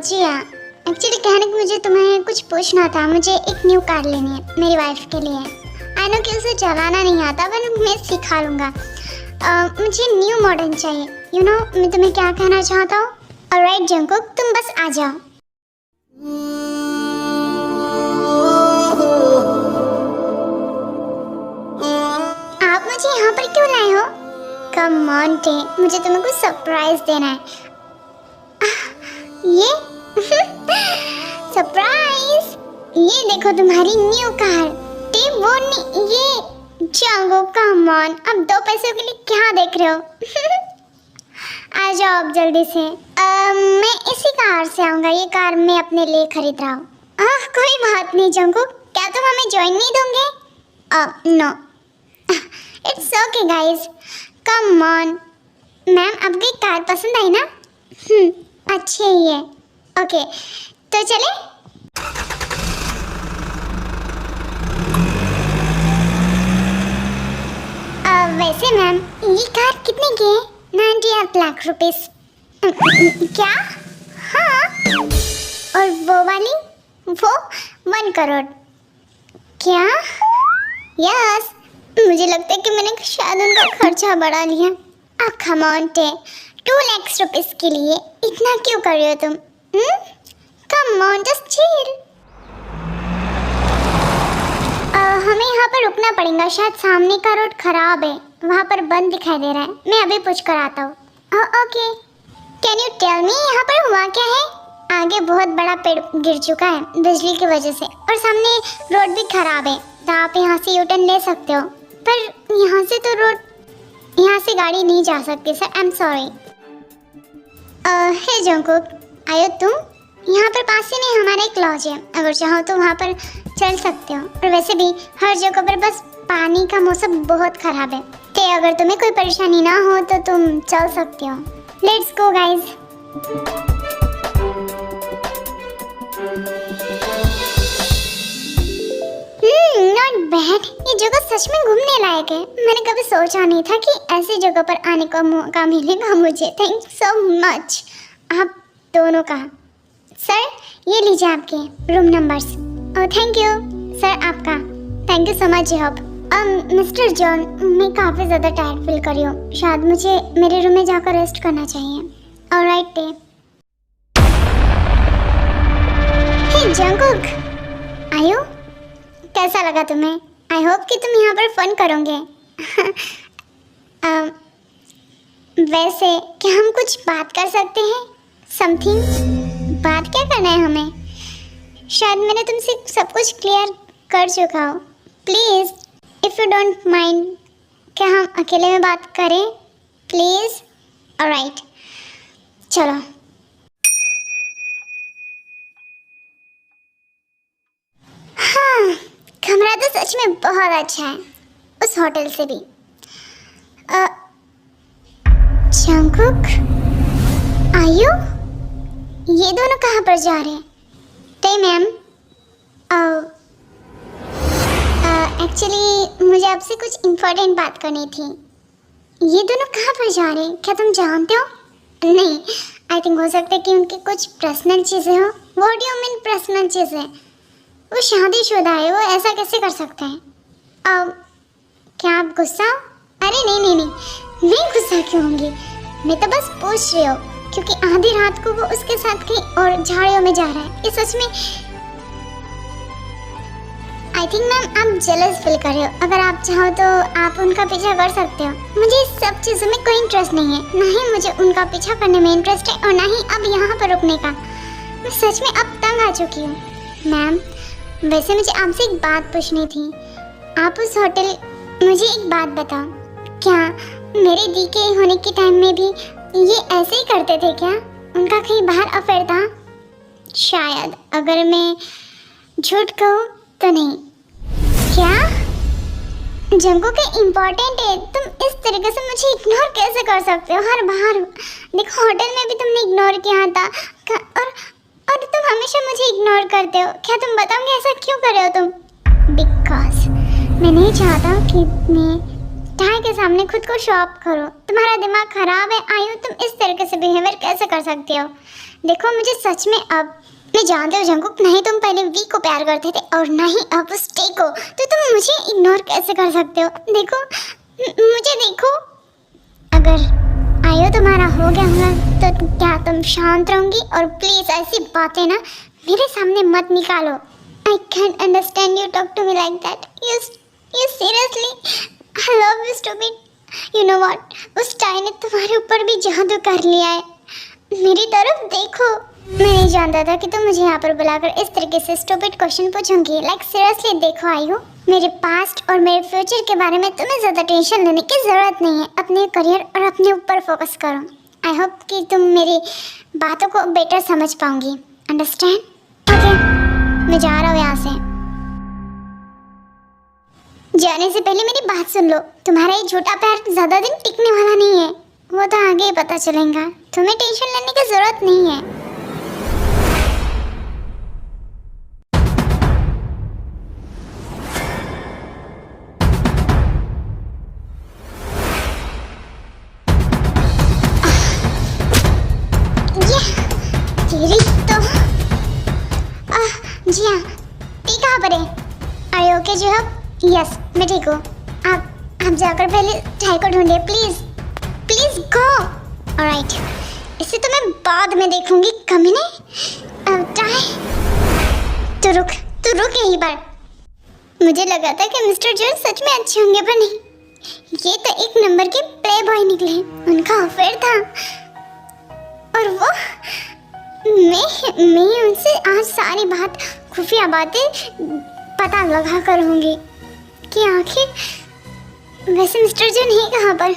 जी हाँ, एक्चुअली कहने को मुझे तुम्हें कुछ पूछना था। मुझे एक न्यू कार लेनी है मेरी वाइफ के लिए। आई नो कि उसे चलाना नहीं आता पर मैं सिखा लूँगा। मुझे न्यू मॉडल चाहिए। यू नो मैं तुम्हें क्या कहना चाहता हूँ। ऑलराइट जंगकुक, तुम बस आ जाओ। आप मुझे यहाँ पर क्यों लाए हो? कम ऑन टे, मुझे तुम्हें कुछ सरप्राइज देना है। ये सरप्राइज, ये देखो तुम्हारी न्यू कार। टे वो नहीं, ये जंगकुक कम ऑन, अब 2 पैसों के लिए क्या देख रहे हो? आ जाओ अब जल्दी से। मैं इसी कार से आऊँगा। ये कार मैं अपने लिए खरीद रहा हूँ। कोई बात नहीं जंगकुक, क्या तुम हमें ज्वाइन नहीं दोगे? No, it's okay guys, come on. Ma'am आपको एक कार पसंद आई ना? अच्छी ही है। ओके तो चले। वैसे मैम ये कार कितने की है? 98 लाख रुपीस। क्या? हाँ, और वो वाली, वो 1 करोड़। क्या? यस, मुझे लगता है कि मैंने शायद उनका खर्चा बढ़ा लिया। कम ऑन टे, 2 लाख रुपीस के लिए इतना क्यों कर रहे हो तुम? Come on, just chill. हमें यहाँ पर रुकना पड़ेगा, शायद सामने का रोड खराब है, वहाँ पर बंद दिखाई दे रहा है। मैं अभी पूछ कर आता हूँ। Okay, can you tell me यहाँ पर हुआ क्या है? आगे बहुत बड़ा पेड़ गिर चुका है बिजली की वजह से, और सामने रोड भी खराब है, तो आप यहाँ से यूटर्न ले सकते हो, पर यहाँ से तो रोड, यहाँ से गाड़ी नहीं जा सकती sir, I am sorry. Hey Jungkook, आयो तुम? यहाँ पर पास ही में हमारा एक लॉज है, अगर चाहो तो वहाँ पर चल सकते हो। और वैसे भी हर जगह पर बस पानी का मौसम बहुत खराब है, तो अगर तुम्हें कोई परेशानी ना हो तो तुम चल सकते हो। Let's go guys. Not bad, ये जगह सच में घूमने लायक है। मैंने कभी सोचा नहीं था कि ऐसी जगह पर आने का मौका मिलेगा मुझे। थैंक यू सो मच आप दोनों का। सर ये लीजिए आपके room numbers. Thank you sir आपका। Thank you so much Job. Mister John, मैं काफ़ी ज़्यादा टायर्ड फील कर रही हूँ, शायद मुझे मेरे रूम में जाकर रेस्ट करना चाहिए। Alright day. हे जंगकुक, आयो, कैसा लगा तुम्हें? आई होप कि तुम यहाँ पर फन करोगे। वैसे क्या हम कुछ बात कर सकते हैं? समथिंग? बात क्या करना है हमें? शायद मैंने तुमसे सब कुछ क्लियर कर चुका हूँ। Please if you don't mind, क्या हम अकेले में बात करें प्लीज़? ऑलराइट, चलो। हाँ, कमरा तो सच में बहुत अच्छा है, उस होटल से भी। जंगकुक, आयु, ये दोनों कहाँ पर जा रहे हैं? टे मैम, एक्चुअली मुझे आपसे कुछ इम्पोर्टेंट बात करनी थी। ये दोनों कहाँ पर जा रहे हैं, क्या तुम जानते हो? नहीं, आई थिंक हो सकता है कि उनकी कुछ पर्सनल चीज़ें हो। What do you mean personal चीज़ें? वो शादीशुदा है, वो ऐसा कैसे कर सकते हैं? क्या आप गुस्सा? अरे नहीं, मैं गुस्सा क्यों होंगी? मैं तो बस पूछ रही हूँ, क्योंकि आधी रात को वो उसके साथ कहीं और झाड़ियों में जा रहा है। ये सच में आई थिंक मैम आप जेलस फील कर रहे हो। अगर आप चाहो तो आप उनका पीछा कर सकते हो। मुझे इस सब चीज़ों में कोई इंटरेस्ट नहीं है, ना ही मुझे उनका पीछा करने में इंटरेस्ट है, और ना ही अब यहाँ पर रुकने का। मैं सच में अब तंग आ चुकी हूँ। मैम वैसे मुझे आपसे एक बात पूछनी थी। आप उस होटल, मुझे एक बात बताओ, क्या मेरे दी के होने के टाइम में भी ये ऐसे ही करते थे क्या? उनका कहीं बाहर अफेयर था? शायद, अगर मैं झूठ कहूँ तो नहीं। क्या? जंगकुक के इम्पोर्टेंट है, तुम इस तरीके से मुझे इग्नोर कैसे कर सकते हो? हर बार देखो, होटल में भी तुमने इग्नोर किया था, और तुम हमेशा मुझे इग्नोर करते हो। क्या तुम बताओगे ऐसा क्यों कर रहे हो तुम? बिकॉज मैं नहीं चाहता कि मैं टाई के सामने खुद को शो ऑफ करो। तुम्हारा दिमाग खराब है आयु, तुम इस तरीके से बिहेवियर कैसे कर सकते हो? देखो मुझे सच में अब मैं जानते हो जंगकुक, नहीं तुम पहले वी को प्यार करते थे और ना ही अब उस टे को, तो तुम मुझे इग्नोर कैसे कर सकते हो? देखो मुझे देखो, अगर आयो तुम्हारा हो गया होगा तो क्या तुम शांत रहोगी? और प्लीज ऐसी बातें ना मेरे सामने मत निकालो। I can't understand you talk to me like that. You seriously, I love you stupid. You know what, उस टाई ने तुम्हारे ऊपर भी जादू कर लिया है। मेरी तरफ देखो। मैं नहीं जानता था कि तुम मुझे यहाँ पर बुलाकर इस तरीके से स्टूपिड क्वेश्चन पूछोगी। लाइक सीरियसली देखो आयु, मेरे पास्ट और मेरे फ्यूचर के बारे में तुम्हें ज़्यादा टेंशन लेने की ज़रूरत नहीं है। अपने करियर और अपने ऊपर फोकस करो। आई होप कि तुम मेरी बातों को बेटर समझ पाओगी। अंडरस्टैंड? ओके, मैं जा रहा हूँ यहाँ से। जाने से पहले मेरी बात सुन लो। तुम्हारा ये झूठा प्यार ज़्यादा दिन टिकने वाला नहीं है, वो तो आगे ही पता चलेगा। तुम्हें टेंशन लेने की ज़रूरत नहीं है। जी हाँ, ठीक कहाँ पर है? आर यू ओके जी? यस मैं ठीक हूँ। आप जाकर पहले चाय को ढूंढिए प्लीज। Please go. ऑलराइट, इसे तो मैं बाद में देखूंगी। कमीने, चाय तो रुक यहीं पर। मुझे लगा था कि मिस्टर जॉन सच में अच्छे होंगे, पर नहीं, ये तो एक नंबर के प्ले बॉय निकले। उनका अफेयर था और वो मैं उनसे आज सारी बात, खुफिया बातें पता लगा कर होंगी कि आखिर वैसे मिस्टर जॉन है कहाँ पर।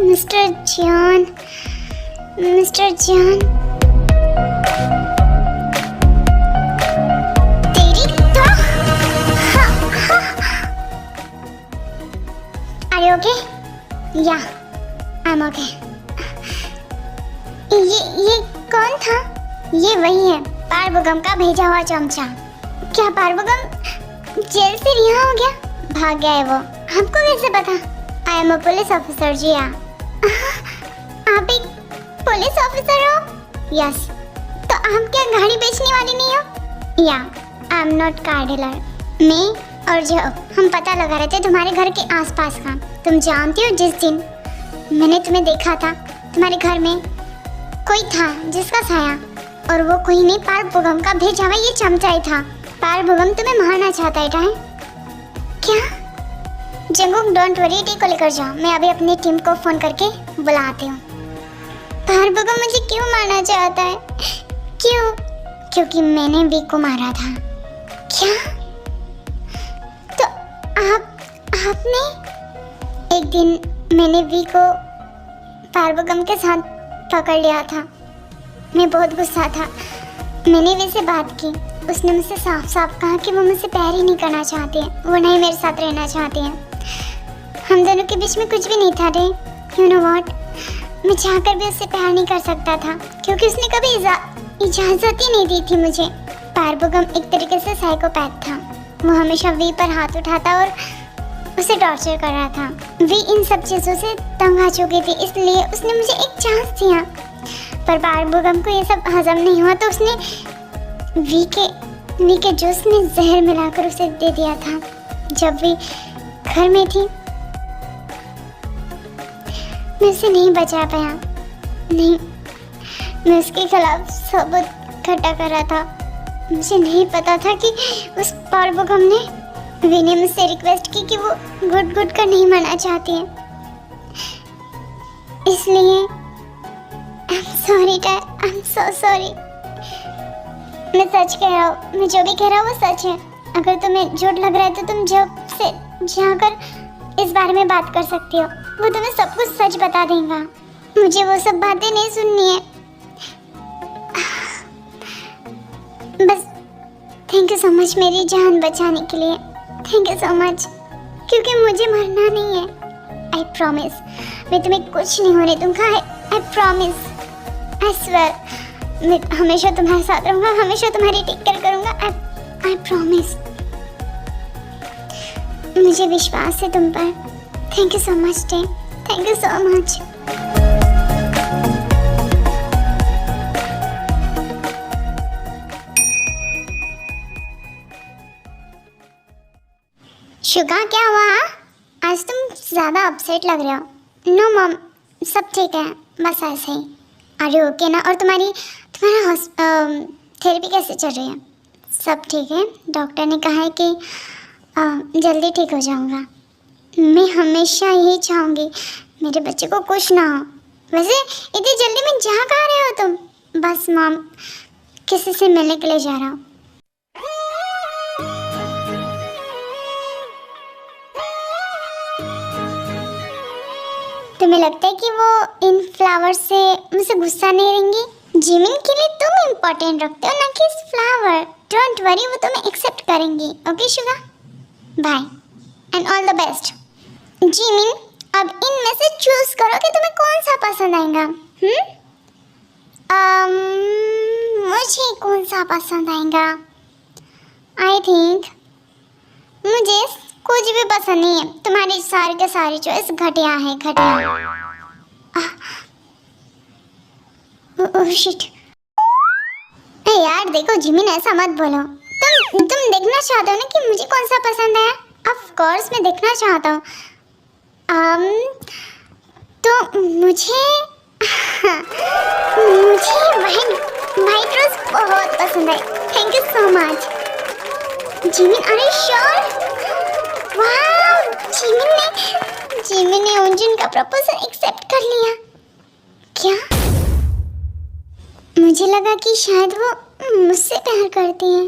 Mister John, mister John, okay या आई एम ओके। ये कौन था? ये वही है पार्वगम का भेजा हुआ चमचा। क्या पार्वगम जेल से रिहा हो गया? भाग गया है वो। आपको कैसे पता? I am a police officer जी। आप एक पुलिस ऑफिसर हो? यस। तो आप क्या गाड़ी बेचने वाली नहीं हो? या I am not car dealer. मैं और जो हम पता लगा रहे थे तुम्हारे घर के आसपास का। तुम जानती हो जिस दिन मैंने तुम्हें देखा था, तुम्हारे घर में कोई था जिसका साया, और वो कोई नहीं पार्वगम का भेजा हुआ ये चमचा ही था। पार्वगम तुम्हें मारना चाहता है टाइम। क्या? जंगकुक डोंट वरी, टी को लेकर जाओ। मैं अभी अपनी टीम को फोन करके बुलाती हूँ। पार्वगम मुझे क्यों मारना चाहता है? क्यों? क्योंकि मैंने वी को मारा था। क्या? आपने? एक दिन मैंने वी को पार्वगम के साथ पकड़ लिया था। मैं बहुत गुस्सा था। मैंने वी से बात की। उसने मुझसे साफ साफ कहा कि वो मुझसे प्यार ही नहीं करना चाहते हैं, वो नहीं मेरे साथ रहना चाहते हैं। हम दोनों के बीच में कुछ भी नहीं था रे। यू नो व्हाट, मैं चाहकर भी उससे प्यार नहीं कर सकता था क्योंकि उसने कभी इजाज़त ही नहीं दी थी मुझे। पार्वगम एक तरीके से साइकोपैथ था। वो हमेशा वी पर हाथ उठाता और उसे टॉर्चर कर रहा था। वी इन सब चीज़ों से तंग आ चुकी थी, इसलिए उसने मुझे एक चांस दिया। पर पार्वगम को ये सब हजम नहीं हुआ तो उसने वी के जूस में जहर मिलाकर उसे दे दिया था। जब वी घर में थी मैं उसे नहीं बचा पाया। नहीं, मैं उसके खिलाफ सबूत इकट्ठा कर रहा था। मुझे नहीं पता था कि उस पार्वगम ने वी ने मुझसे रिक्वेस्ट की कि वो घुट घुट कर नहीं मरना चाहती है। इसलिए आई am sorry dad, I am so sorry. मैं सच कह रहा हूँ, मैं जो भी कह रहा हूँ वो सच है। अगर तुम्हें झूठ लग रहा है तो तुम जब से जाकर इस बारे में बात कर सकती हो। वो तुम्हें सब कुछ सच बता देगा। मुझे वो सब बातें नहीं सुननी है। बस थैंक यू सो मच मेरी जान बचाने के लिए। थैंक यू सो मच, क्योंकि मुझे मरना नहीं है। आई प्रॉमिस मैं तुम्हें कुछ नहीं होने दूंगा। आई प्रॉमिस, आई स्वेयर मैं हमेशा तुम्हारे साथ रहूँगा, हमेशा तुम्हारी टेक केयर करूँगा। I promise. मुझे विश्वास है तुम पर। थैंक यू सो मच टे, thank you so much. Suga क्या हुआ? आज तुम ज़्यादा अपसेट लग रहे हो। नो मॉम, सब ठीक है, बस ऐसे ही। अरे ओके ना? और तुम्हारा थेरेपी कैसे चल रही है? सब ठीक है। डॉक्टर ने कहा है कि जल्दी ठीक हो जाऊंगा। मैं हमेशा यही चाहूँगी मेरे बच्चे को कुछ ना हो। वैसे इतनी जल्दी में जा कहाँ रहे हो तुम? बस मॉम, किसी से मिलने के लिए जा रहा हूँ। तुम्हें लगता है कि वो इन फ्लावर से मुझसे गुस्सा नहीं रहेंगी? जिमिन के लिए तुम इम्पोर्टेंट रखते हो, ना कि इस फ्लावर। डोंट वरी, वो तुम्हें एक्सेप्ट करेंगी। Okay Suga, bye and all the best. Jimin, अब इनमें से चूज करो कि तुम्हें कौन सा पसंद आएगा। मुझे कौन सा पसंद आएगा? आई थिंक मुझे कुछ भी पसंद नहीं है। तुम्हारी सारी के सारी चॉइस घटिया है, घटिया। Oh shit. यार देखो जिमिन, ऐसा मत बोलो। तुम देखना चाहते हो ना कि मुझे कौन सा पसंद है? ऑफ कोर्स मैं देखना चाहता हूँ। तो मुझे वाइट रोज बहुत पसंद है। Thank you so much. Jimin, अरे श्योर? वाह, जिमिन ने अर्जुन का प्रपोजल एक्सेप्ट कर लिया। क्या? मुझे लगा कि शायद वो मुझसे प्यार करती है।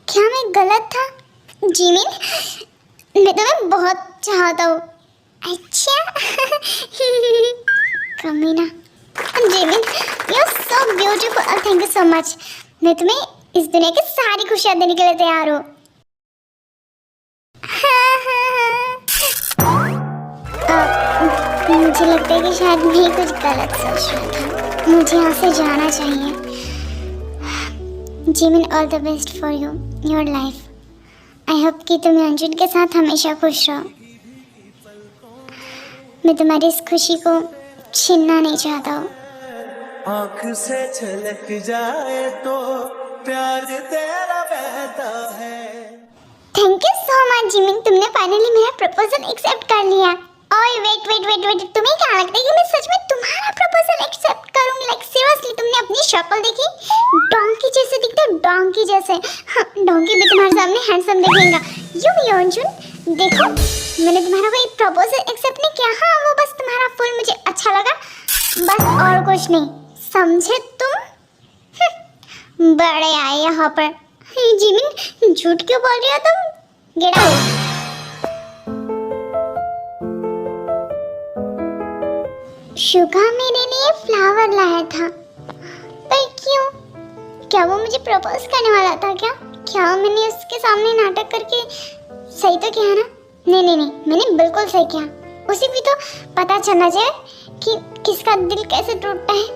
क्या मैं गलत था? जिमिन, मैं तुम्हें बहुत चाहता हूँ। अच्छा कमीना। Jimin, you are so beautiful. Thank you so much. मैं तुम्हें इस दुनिया की सारी खुशियाँ देने के लिए तैयार हूँ। मुझे लगता है कि शायद मैं कुछ गलत सोच रहा था। मुझे यहाँ से जाना चाहिए। Jimin, all the best for you your life. I hope कि तुम अंजुन के साथ हमेशा खुश रहो। मैं तुम्हारी इस खुशी को छीनना नहीं चाहता हूँ। आँख से छलक जाए तो प्यार तेरा बहता है। Thank you so much Jimin, तुमने फाइनली मेरा प्रपोजल एक्सेप्ट कर लिया। ओए वेट, तुम्हें क्या लगता है कि मैं सच में तुम्हारा प्रपोजल एक्सेप्ट करूंगी? लाइक सीरियसली, तुमने अपनी शक्ल देखी? डोंकी जैसे दिखते हो, डोंकी जैसे। हाँ, डोंकी भी तुम्हारे सामने हैंडसम दिखेगा। यू भी अर्जुन, देखो मैंने तुम्हारा कोई प्रपोजल एक्सेप्ट नहीं किया। हाँ, वो बस तुम्हारा फूल मुझे अच्छा लगा, बस और कुछ नहीं, समझे तुम? बड़े आए यहाँ पर। जिमिन, झूठ क्यों बोल रही हो तुम? Get out. शुगा मेरे लिए फ्लावर लाया था, पर क्यों? क्या वो मुझे प्रपोज करने वाला था क्या? क्या मैंने उसके सामने नाटक करके सही तो किया ना? नहीं, मैंने बिल्कुल सही किया। उसे भी तो पता चलना चाहिए कि किसका दिल कैसे टूटता है।